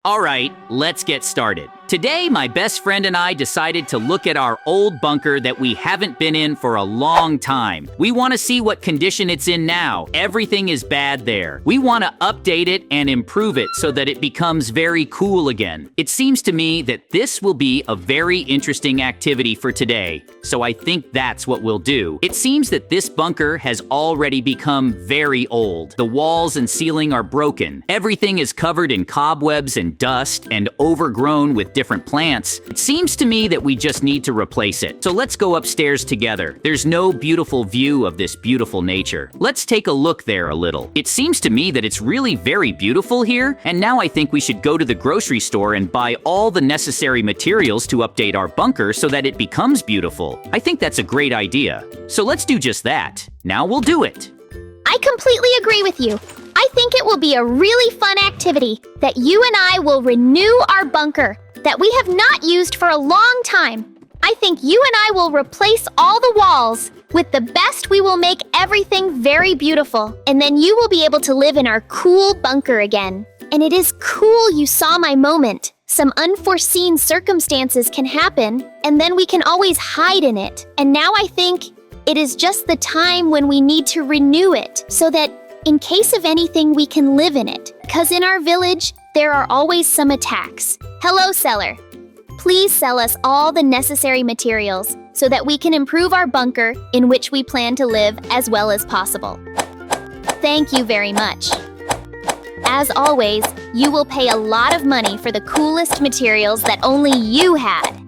All right, let's get started. Today, my best friend and I decided to look at our old bunker that we haven't been in for a long time. We want to see what condition it's in now. Everything is bad there. We want to update it and improve it so that it becomes very cool again. It seems to me that this will be a very interesting activity for today, so I think that's what we'll do. It seems that this bunker has already become very old. The walls and ceiling are broken. Everything is covered in cobwebs and dust and overgrown with different plants. It seems to me that we just need to replace it. So let's go upstairs together. There's no beautiful view of this beautiful nature. Let's take a look there a little. It seems to me that it's really very beautiful here, and now I think we should go to the grocery store and buy all the necessary materials to update our bunker so that it becomes beautiful. I think that's a great idea. So let's do just that. Now we'll do it. I completely agree with you. I think it will be a really fun activity that you and I will renew our bunker that we have not used for a long time. I think you and I will replace all the walls. With the best, we will make everything very beautiful, and then you will be able to live in our cool bunker again. And it is cool you saw my moment. Some unforeseen circumstances can happen, and then we can always hide in it. And now I think it is just the time when we need to renew it so that in case of anything, we can live in it. Because in our village, there are always some attacks. Hello, seller. Please sell us all the necessary materials so that we can improve our bunker in which we plan to live as well as possible. Thank you very much. As always, you will pay a lot of money for the coolest materials that only you had.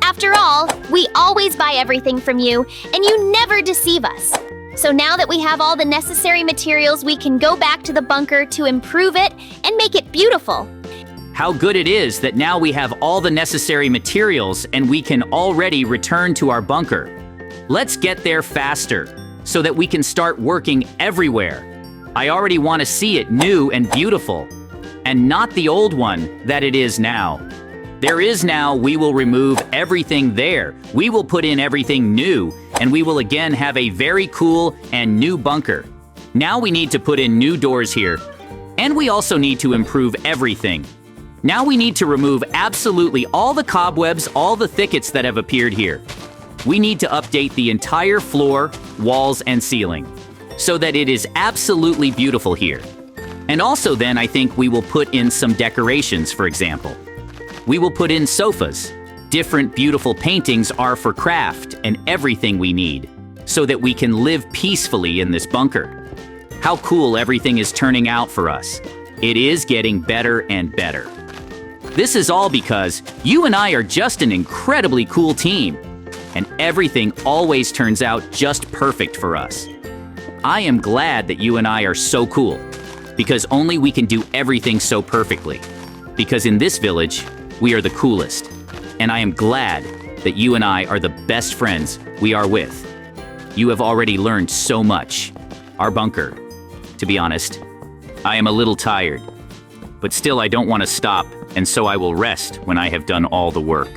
After all, we always buy everything from you, and you never deceive us. So now that we have all the necessary materials, we can go back to the bunker to improve it and make it beautiful. How good it is that now we have all the necessary materials and we can already return to our bunker. Let's get there faster so that we can start working everywhere. I already want to see it new and beautiful, and not the old one that it is now. There is now, we will remove everything there. We will put in everything new, and we will again have a very cool and new bunker. Now we need to put in new doors here, and we also need to improve everything. Now we need to remove absolutely all the cobwebs, all the thickets that have appeared here. We need to update the entire floor, walls, and ceiling so that it is absolutely beautiful here. And also then I think we will put in some decorations, for example. We will put in sofas. Different beautiful paintings are for craft and everything we need so that we can live peacefully in this bunker. How cool everything is turning out for us. It is getting better and better. This is all because you and I are just an incredibly cool team, and everything always turns out just perfect for us. I am glad that you and I are so cool, because only we can do everything so perfectly. Because in this village, we are the coolest, and I am glad that you and I are the best friends we are with. You have already learned so much. Our bunker, to be honest, I am a little tired, but still I don't want to stop, and so I will rest when I have done all the work.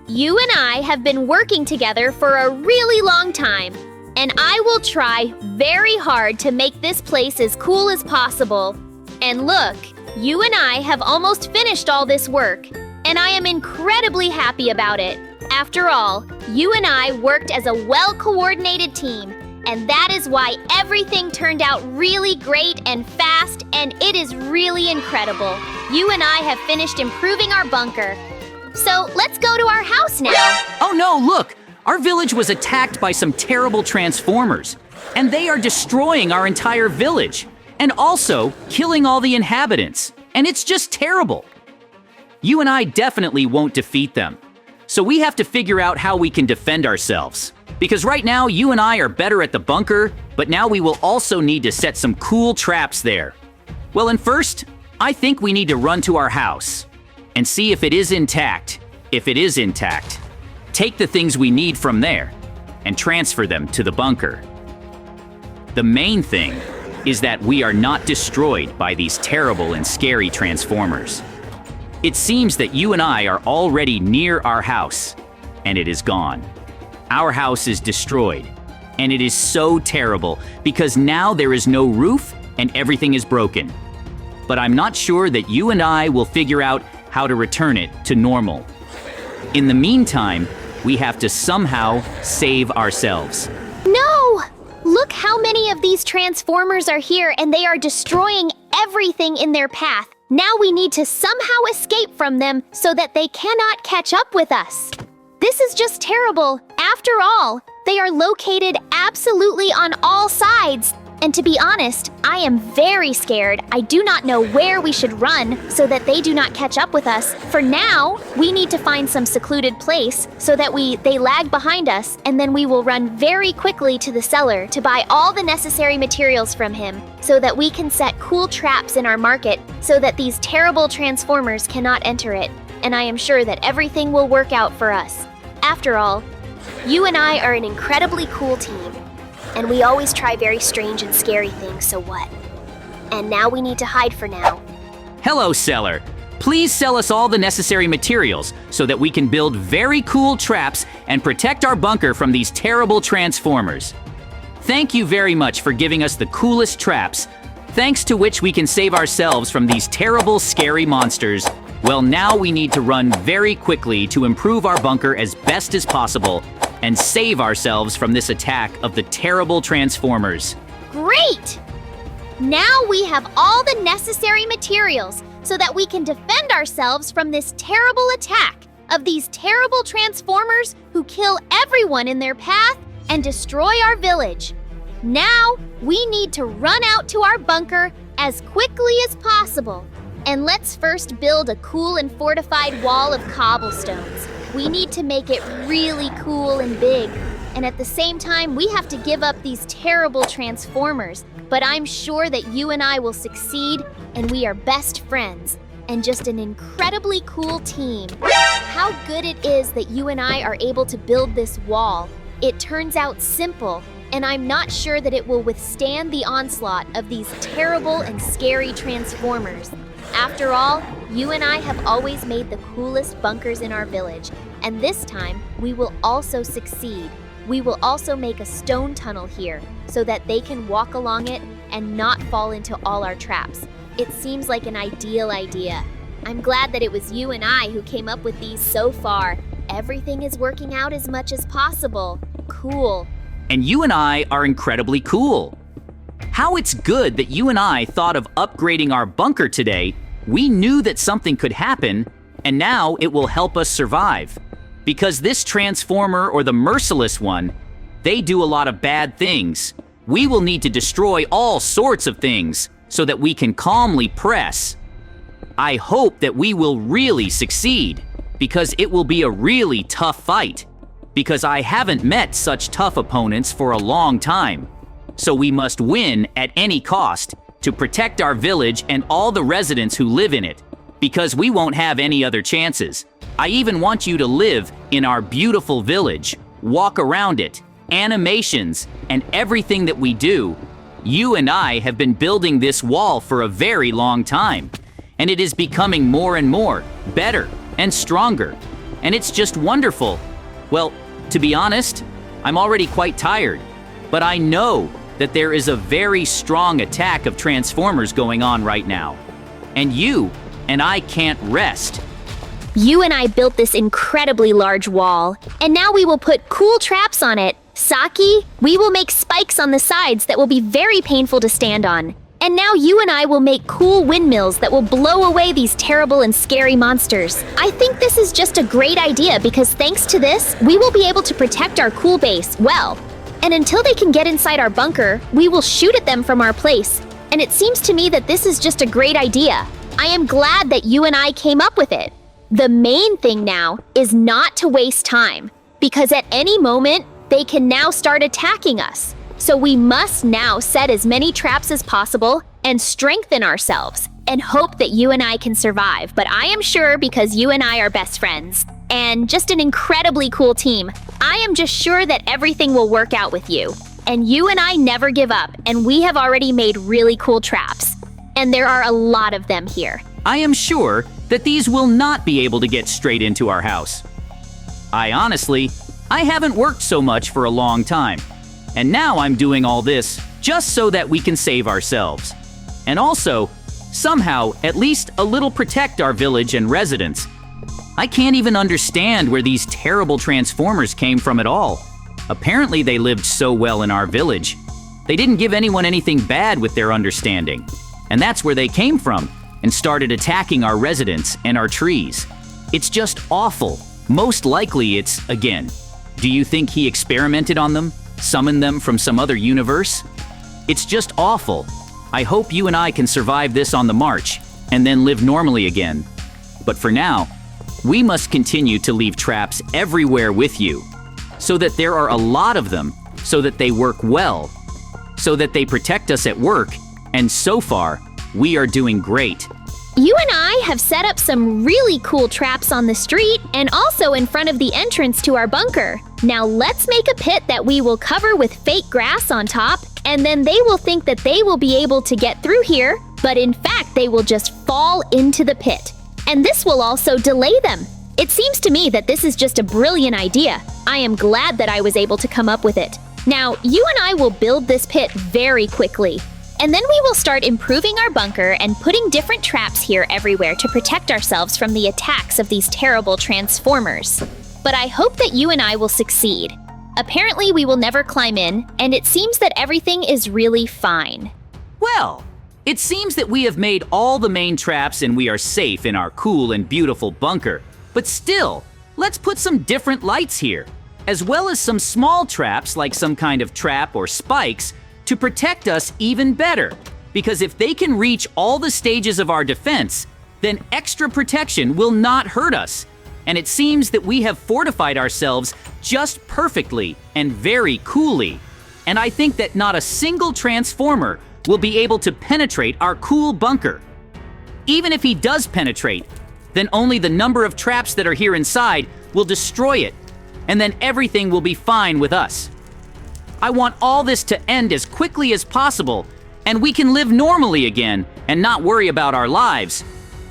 You and I have been working together for a really long time, and I will try very hard to make this place as cool as possible. And look, you and I have almost finished all this work, and I am incredibly happy about it. After all, you and I worked as a well-coordinated team, and that is why everything turned out really great and fast, and it is really incredible. You and I have finished improving our bunker. So let's go to our house now. Oh no, look! Our village was attacked by some terrible transformers, and they are destroying our entire village, and also killing all the inhabitants, and it's just terrible. You and I definitely won't defeat them. So we have to figure out how we can defend ourselves. Because right now, you and I are better at the bunker, but now we will also need to set some cool traps there. Well, and first, I think we need to run to our house and see if it is intact. If it is intact, take the things we need from there and transfer them to the bunker. The main thing is that we are not destroyed by these terrible and scary transformers. It seems that you and I are already near our house, and it is gone. Our house is destroyed, and it is so terrible because now there is no roof and everything is broken. but I'm not sure that you and I will figure out how to return it to normal. In the meantime, we have to somehow save ourselves. No! Look how many of these transformers are here and they are destroying everything in their path. Now we need to somehow escape from them so that they cannot catch up with us. This is just terrible. After all, they are located absolutely on all sides. And to be honest, I am very scared. I do not know where we should run so that they do not catch up with us. For now, we need to find some secluded place so that they lag behind us, and then we will run very quickly to the cellar to buy all the necessary materials from him so that we can set cool traps in our market so that these terrible transformers cannot enter it. And I am sure that everything will work out for us. After all, you and I are an incredibly cool team. And we always try very strange and scary things, so what? And now we need to hide for now. Hello, seller. Please sell us all the necessary materials so that we can build very cool traps and protect our bunker from these terrible transformers. Thank you very much for giving us the coolest traps, thanks to which we can save ourselves from these terrible, scary monsters. Well, now we need to run very quickly to improve our bunker as best as possible and save ourselves from this attack of the terrible transformers. Great! Now we have all the necessary materials so that we can defend ourselves from this terrible attack of these terrible transformers who kill everyone in their path and destroy our village. Now we need to run out to our bunker as quickly as possible. And let's first build a cool and fortified wall of cobblestones. We need to make it really cool and big. And at the same time, we have to give up these terrible transformers. But I'm sure that you and I will succeed, and we are best friends and just an incredibly cool team. How good it is that you and I are able to build this wall. It turns out simple, and I'm not sure that it will withstand the onslaught of these terrible and scary transformers. After all, you and I have always made the coolest bunkers in our village, and this time we will also succeed. We will also make a stone tunnel here so that they can walk along it and not fall into all our traps. It seems like an ideal idea. I'm glad that it was you and I who came up with these so far. Everything is working out as much as possible. Cool. And you and I are incredibly cool. How it's good that you and I thought of upgrading our bunker today. We knew that something could happen, and now it will help us survive. Because this transformer or the merciless one, they do a lot of bad things. We will need to destroy all sorts of things so that we can calmly press. I hope that we will really succeed, because it will be a really tough fight. Because I haven't met such tough opponents for a long time. So we must win at any cost to protect our village and all the residents who live in it, because we won't have any other chances. I even want you to live in our beautiful village, walk around it, animations, and everything that we do. You and I have been building this wall for a very long time, and it is becoming more and more, better and stronger, and it's just wonderful. Well, to be honest, I'm already quite tired, but I know that there is a very strong attack of transformers going on right now. And you and I can't rest. You and I built this incredibly large wall, and now we will put cool traps on it. Saki, we will make spikes on the sides that will be very painful to stand on. And now you and I will make cool windmills that will blow away these terrible and scary monsters. I think this is just a great idea because thanks to this, we will be able to protect our cool base well. And until they can get inside our bunker, we will shoot at them from our place. And it seems to me that this is just a great idea. I am glad that you and I came up with it. The main thing now is not to waste time, because at any moment, they can now start attacking us. So we must now set as many traps as possible and strengthen ourselves and hope that you and I can survive. But I am sure because you and I are best friends and just an incredibly cool team, I am just sure that everything will work out with you. And you and I never give up, and we have already made really cool traps. And there are a lot of them here. I am sure that these will not be able to get straight into our house. I haven't worked so much for a long time. And now I'm doing all this just so that we can save ourselves. And also, somehow at least a little protect our village and residents. I can't even understand where these terrible transformers came from at all. Apparently they lived so well in our village. They didn't give anyone anything bad with their understanding. And that's where they came from and started attacking our residents and our trees. It's just awful. Most likely it's, again, do you think he experimented on them? Summoned them from some other universe? It's just awful. I hope you and I can survive this on the march and then live normally again. But for now, we must continue to leave traps everywhere with you, so that there are a lot of them, so that they work well, so that they protect us at work, and so far, we are doing great. You and I have set up some really cool traps on the street and also in front of the entrance to our bunker. Now let's make a pit that we will cover with fake grass on top, and then they will think that they will be able to get through here, but in fact they will just fall into the pit. And this will also delay them. It seems to me that this is just a brilliant idea. I am glad that I was able to come up with it. Now, you and I will build this pit very quickly. And then we will start improving our bunker and putting different traps here everywhere to protect ourselves from the attacks of these terrible transformers. But I hope that you and I will succeed. Apparently, we will never climb in, and it seems that everything is really fine. Well, it seems that we have made all the main traps and we are safe in our cool and beautiful bunker. But still, let's put some different lights here, as well as some small traps like some kind of trap or spikes to protect us even better. Because if they can reach all the stages of our defense, then extra protection will not hurt us. And it seems that we have fortified ourselves just perfectly and very coolly. And I think that not a single transformer will be able to penetrate our cool bunker. Even if he does penetrate, then only the number of traps that are here inside will destroy it, and then everything will be fine with us. I want all this to end as quickly as possible, and we can live normally again and not worry about our lives.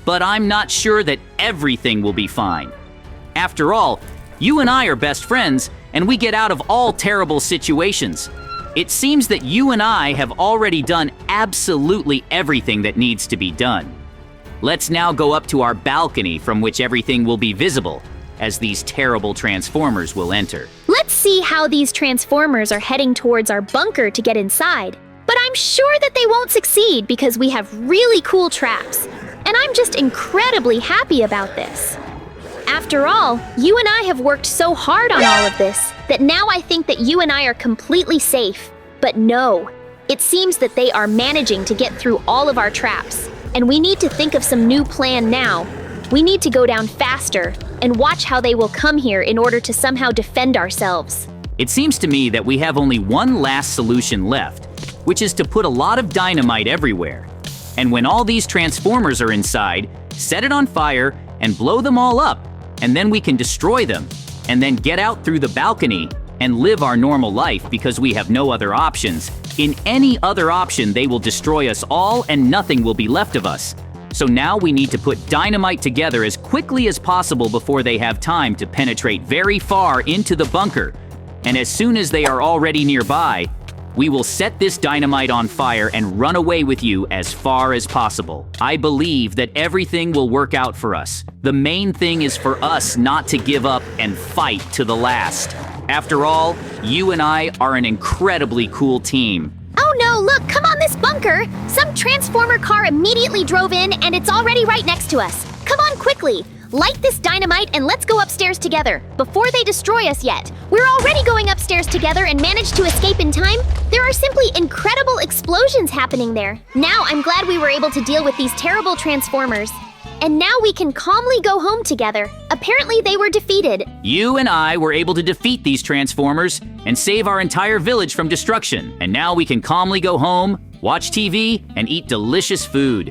But I'm not sure that everything will be fine. After all, you and I are best friends, and we get out of all terrible situations. It seems that you and I have already done absolutely everything that needs to be done. Let's now go up to our balcony from which everything will be visible, as these terrible transformers will enter. Let's see how these transformers are heading towards our bunker to get inside. But I'm sure that they won't succeed because we have really cool traps. And I'm just incredibly happy about this. After all, you and I have worked so hard on all of this that now I think that you and I are completely safe. But no, it seems that they are managing to get through all of our traps. And we need to think of some new plan now. We need to go down faster and watch how they will come here in order to somehow defend ourselves. It seems to me that we have only one last solution left, which is to put a lot of dynamite everywhere. And when all these transformers are inside, set it on fire and blow them all up, and then we can destroy them, and then get out through the balcony and live our normal life because we have no other options. In any other option, they will destroy us all and nothing will be left of us. So now we need to put dynamite together as quickly as possible before they have time to penetrate very far into the bunker. And as soon as they are already nearby, we will set this dynamite on fire and run away with you as far as possible. I believe that everything will work out for us. The main thing is for us not to give up and fight to the last. After all, you and I are an incredibly cool team. Oh no, look, come on this bunker! Some transformer car immediately drove in and it's already right next to us. Come on quickly! Light this dynamite and let's go upstairs together, before they destroy us yet. We're already going upstairs together and managed to escape in time. There are simply incredible explosions happening there. Now I'm glad we were able to deal with these terrible transformers. And now we can calmly go home together. Apparently they were defeated. You and I were able to defeat these transformers and save our entire village from destruction. And now we can calmly go home, watch TV, and eat delicious food.